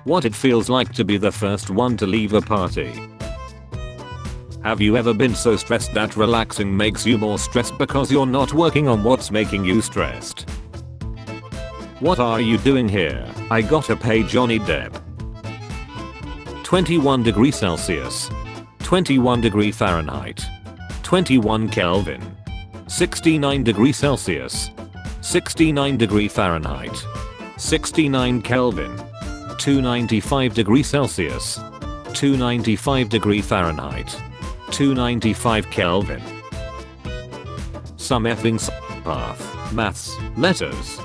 What it feels like to be the first one to leave a party. Have you ever been so stressed that relaxing makes you more stressed because you're not working on what's making you stressed? What are you doing here? I gotta pay Johnny Depp. 21 degrees Celsius. 21 degree Fahrenheit. 21 Kelvin. 69 degrees Celsius. 69 degree Fahrenheit. 69 Kelvin. 295 degrees Celsius. 295 degree Fahrenheit. 295 Kelvin. Some effing path. Maths. Letters.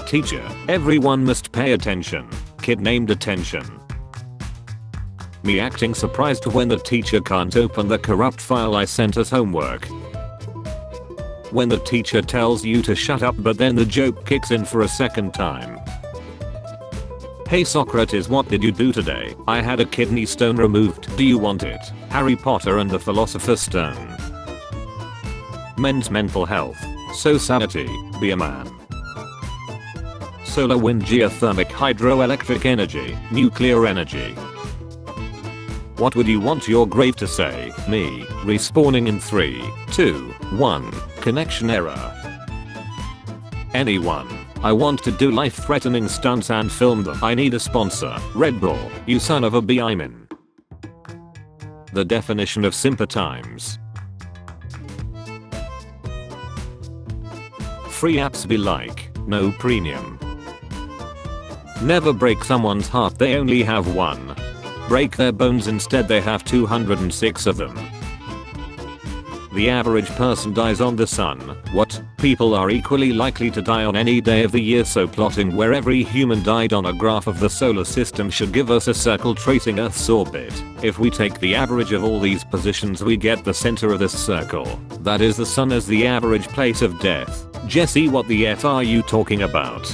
Teacher, everyone must pay attention. Kid named Attention. Me acting surprised when the teacher can't open the corrupt file I sent as homework. When the teacher tells you to shut up but then the joke kicks in for a second time. Hey Socrates, what did you do today? I had a kidney stone removed. Do you want it? Harry Potter and the Philosopher's Stone. Men's mental health. Society. Be a man. Solar, wind, geothermic, hydroelectric energy, nuclear energy. What would you want your grave to say? Me, respawning in 3, 2, 1, connection error. Anyone. I want to do life-threatening stunts and film them. I need a sponsor. Red Bull, you son of a bee, I'm in. The definition of sympathimes. Free apps be like, no premium. Never break someone's heart, they only have one. Break their bones, instead they have 206 of them. The average person dies on the sun. What? People are equally likely to die on any day of the year, so plotting where every human died on a graph of the solar system should give us a circle tracing Earth's orbit. If we take the average of all these positions, we get the center of this circle. That is the sun as the average place of death. Jesse, what the F are you talking about?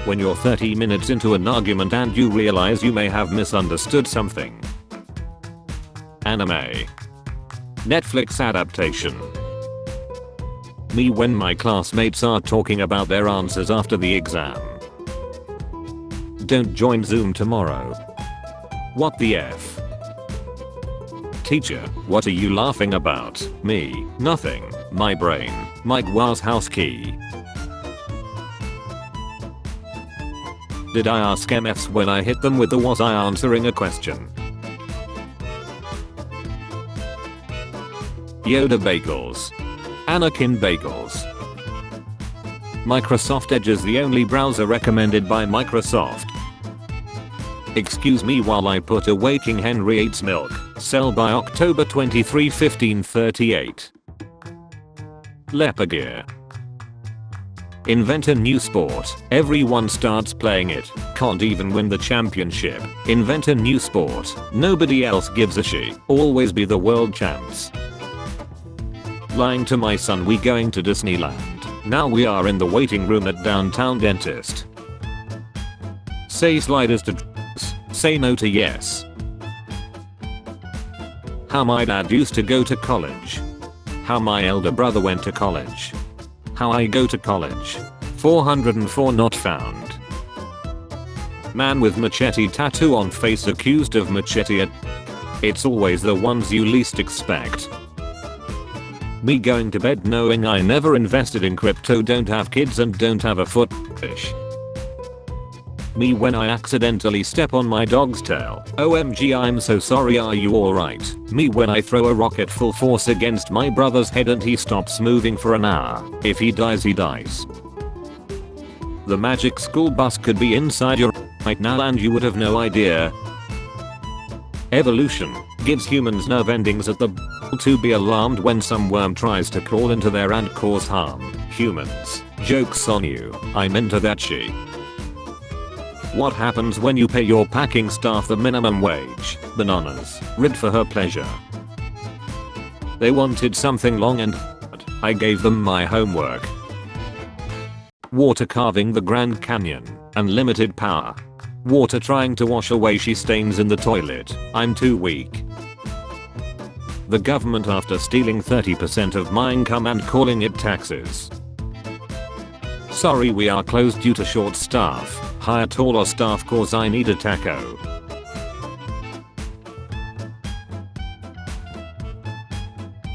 When you're 30 minutes into an argument and you realize you may have misunderstood something. Anime. Netflix adaptation. Me when my classmates are talking about their answers after the exam. Don't join Zoom tomorrow. What the F? Teacher, what are you laughing about? Me, nothing. My brain. Mike Wazowski key. Did I ask MFs when I hit them with the was I answering a question? Yoda bagels. Anakin bagels. Microsoft Edge is the only browser recommended by Microsoft. Excuse me while I put away King Henry VIII's milk. Sell by October 23, 1538. Leopard gear. Invent a new sport. Everyone starts playing it. Can't even win the championship. Invent a new sport. Nobody else gives a shit. Always be the world champs. Lying to my son, we going to Disneyland. Now we are in the waiting room at downtown dentist. Say sliders to say no to yes. How my dad used to go to college. How my elder brother went to college. How I go to college. 404 not found. Man with machete tattoo on face accused of machete. It's always the ones you least expect. Me going to bed knowing I never invested in crypto, don't have kids and don't have a foot fetish. Me when I accidentally step on my dog's tail. OMG, I'm so sorry, are you alright? Me when I throw a rocket full force against my brother's head and he stops moving for an hour. If he dies, he dies. The magic school bus could be inside your right now and you would have no idea. Evolution gives humans nerve endings at the to be alarmed when some worm tries to crawl into there and cause harm. Humans. Joke's on you. I'm into that shit. What happens when you pay your packing staff the minimum wage? Bananas. Rid for her pleasure. They wanted something long and hard. I gave them my homework. Water carving the Grand Canyon. Unlimited power. Water trying to wash away she stains in the toilet. I'm too weak. The government after stealing 30% of my income and calling it taxes. Sorry, we are closed due to short staff. Hire taller staff cause I need a taco.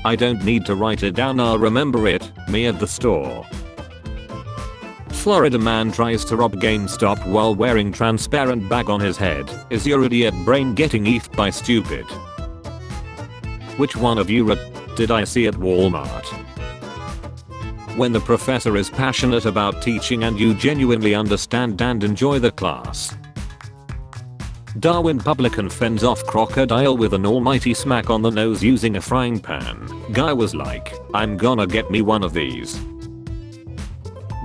I don't need to write it down, I'll remember it. Me at the store. Florida man tries to rob GameStop while wearing transparent bag on his head. Is your idiot brain getting eathed by stupid? Which one of you did I see at Walmart? When the professor is passionate about teaching and you genuinely understand and enjoy the class. Darwin publican fends off crocodile with an almighty smack on the nose using a frying pan. Guy was like, I'm gonna get me one of these.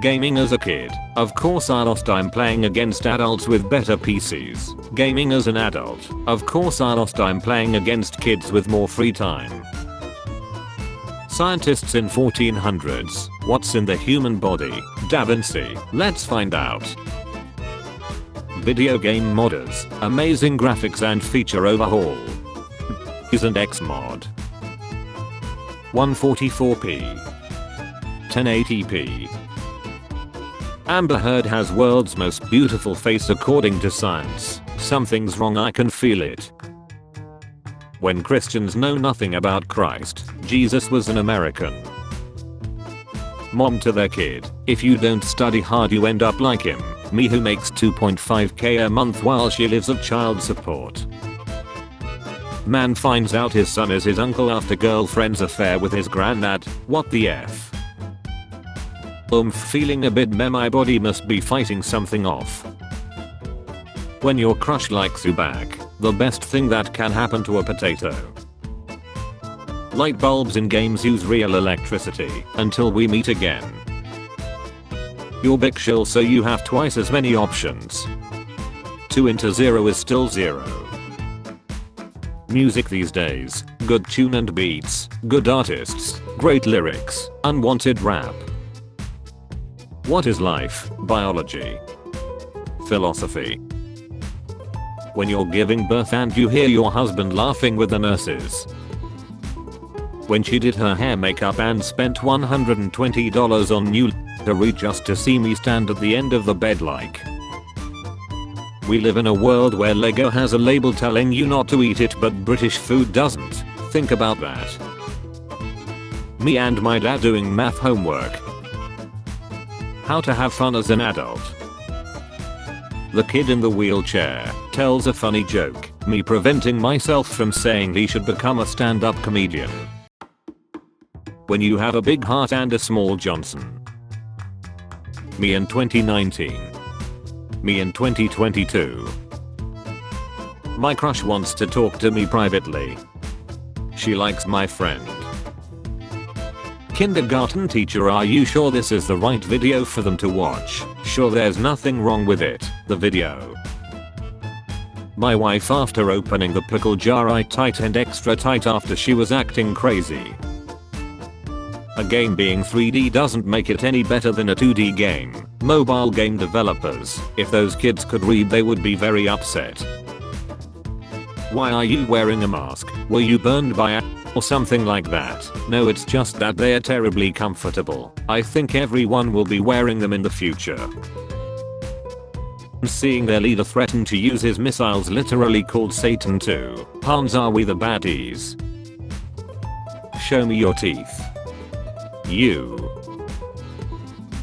Gaming as a kid. Of course I lost, I'm playing against adults with better PCs. Gaming as an adult. Of course I lost, I'm playing against kids with more free time. Scientists in 1400s. What's in the human body? Da Vinci. Let's find out. Video game modders. Amazing graphics and feature overhaul. Isn't Xmod. 144p. 1080p. Amber Heard has world's most beautiful face according to science. Something's wrong, I can feel it. When Christians know nothing about Christ, Jesus was an American. Mom to their kid, if you don't study hard you end up like him. Me who makes 2.5k a month while she lives of child support. Man finds out his son is his uncle after girlfriend's affair with his granddad. What the F? Feeling a bit meh, my body must be fighting something off. When your crush likes you back, the best thing that can happen to a potato. Light bulbs in games use real electricity. Until we meet again. You're big shill, so you have twice as many options. 2 into 0 is still 0. Music these days. Good tune and beats. Good artists. Great lyrics. Unwanted rap. What is life? Biology. Philosophy. When you're giving birth and you hear your husband laughing with the nurses. When she did her hair, makeup and spent $120 on new lingerie just to see me stand at the end of the bed like. We live in a world where Lego has a label telling you not to eat it but British food doesn't. Think about that. Me and my dad doing math homework. How to have fun as an adult. The kid in the wheelchair tells a funny joke. Me preventing myself from saying he should become a stand-up comedian. When you have a big heart and a small Johnson. Me in 2019. Me in 2022. My crush wants to talk to me privately. She likes my friend. Kindergarten teacher, are you sure this is the right video for them to watch? Sure, there's nothing wrong with it. The video. My wife after opening the pickle jar I tightened extra tight after she was acting crazy. A game being 3D doesn't make it any better than a 2D game. Mobile game developers, if those kids could read they would be very upset. Why are you wearing a mask? Were you burned by a or something like that? No, it's just that they're terribly comfortable. I think everyone will be wearing them in the future. Seeing their leader threaten to use his missiles literally called Satan too. Hans, are we the baddies? Show me your teeth. You.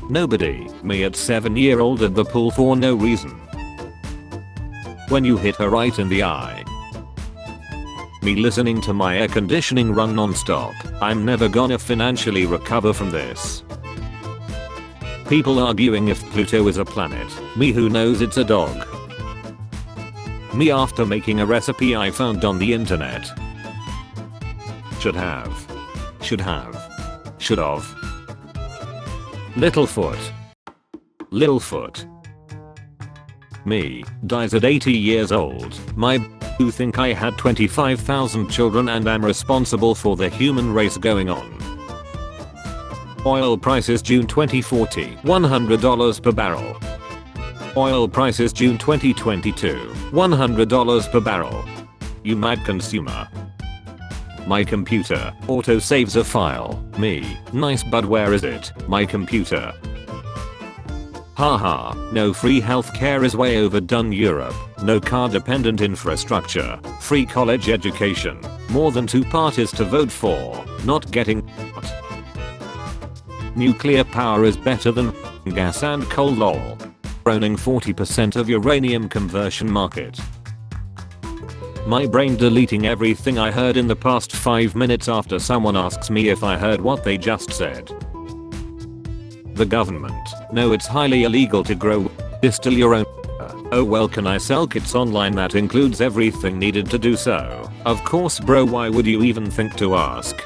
Nobody. Me at 7-year-old at the pool for no reason. When you hit her right in the eye. Me listening to my air conditioning run non-stop. I'm never gonna financially recover from this. People arguing if Pluto is a planet. Me who knows it's a dog. Me after making a recipe I found on the internet. Should have. Should have. Should have. Littlefoot. Littlefoot. Me dies at 80 years old. My who think I had 25,000 children and am responsible for the human race going on. Oil prices June 2040, $100 per barrel. Oil prices June 2022, $100 per barrel. You mad consumer. My computer auto saves a file. Me, nice, but where is it? My computer. Haha, no free healthcare is way overdone Europe, no car dependent infrastructure, free college education, more than 2 parties to vote for, not getting nuclear power is better than gas and coal lol. Owning 40% of uranium conversion market. My brain deleting everything I heard in the past 5 minutes after someone asks me if I heard what they just said. The government. No, it's highly illegal to grow, distill your own. Oh well, can I sell kits online that includes everything needed to do so? Of course bro, why would you even think to ask?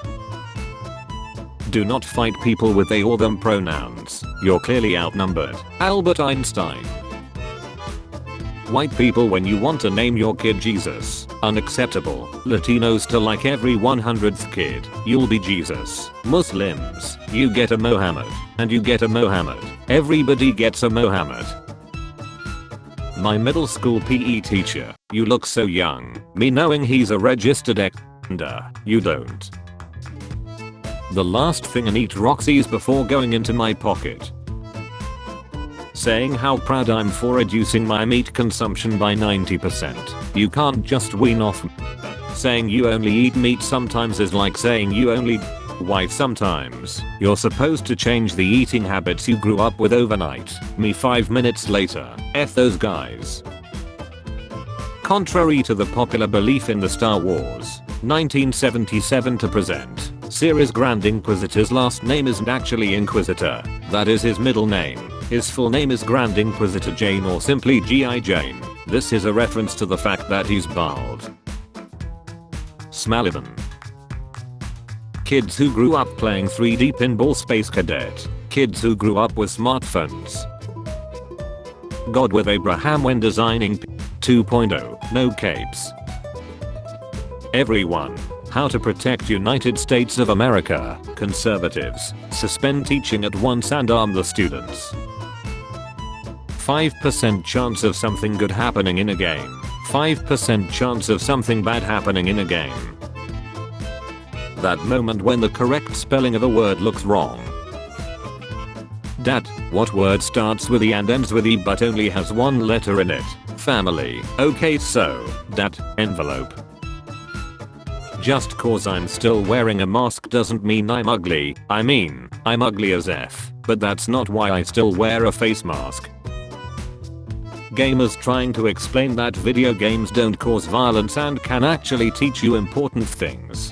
Do not fight people with they or them pronouns. You're clearly outnumbered. Albert Einstein. White people when you want to name your kid Jesus. Unacceptable. Latinos to like every 100th kid. You'll be Jesus. Muslims. You get a Mohammed. And you get a Mohammed. Everybody gets a Mohammed. My middle school PE teacher. You look so young. Me knowing he's a registered ex-offender. You don't. The last thing and eat Roxy's before going into my pocket. Saying how proud I'm for reducing my meat consumption by 90%. You can't just wean off. Saying you only eat meat sometimes is like saying you only wife sometimes. You're supposed to change the eating habits you grew up with overnight. Me 5 minutes later. F those guys. Contrary to the popular belief in the Star Wars 1977 to present series, Grand Inquisitor's last name isn't actually Inquisitor. That is his middle name. His full name is Grand Inquisitor Jane or simply G.I. Jane. This is a reference to the fact that he's bald. Smalivan. Kids who grew up playing 3D Pinball Space Cadet. Kids who grew up with smartphones. God with Abraham when designing 2.0. No capes. Everyone. How to protect United States of America. Conservatives. Suspend teaching at once and arm the students. 5% chance of something good happening in a game. 5% chance of something bad happening in a game. That moment when the correct spelling of a word looks wrong. Dad, what word starts with E and ends with E but only has one letter in it? Family. Okay, so, Dad, envelope. Just cause I'm still wearing a mask doesn't mean I'm ugly. I mean, I'm ugly as F, but that's not why I still wear a face mask. Gamers trying to explain that video games don't cause violence and can actually teach you important things.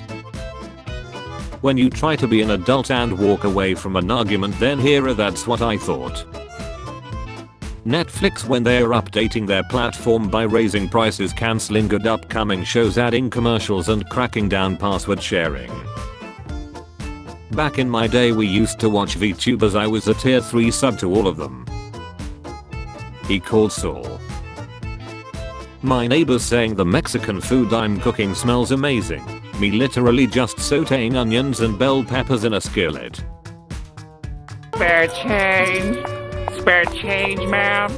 When you try to be an adult and walk away from an argument, then here that's what I thought. Netflix when they're updating their platform by raising prices, cancelling good upcoming shows, adding commercials and cracking down password sharing. Back in my day we used to watch VTubers. I was a tier 3 sub to all of them. He called Saul. My neighbor's saying the Mexican food I'm cooking smells amazing. Me literally just sauteing onions and bell peppers in a skillet. Spare change, ma'am.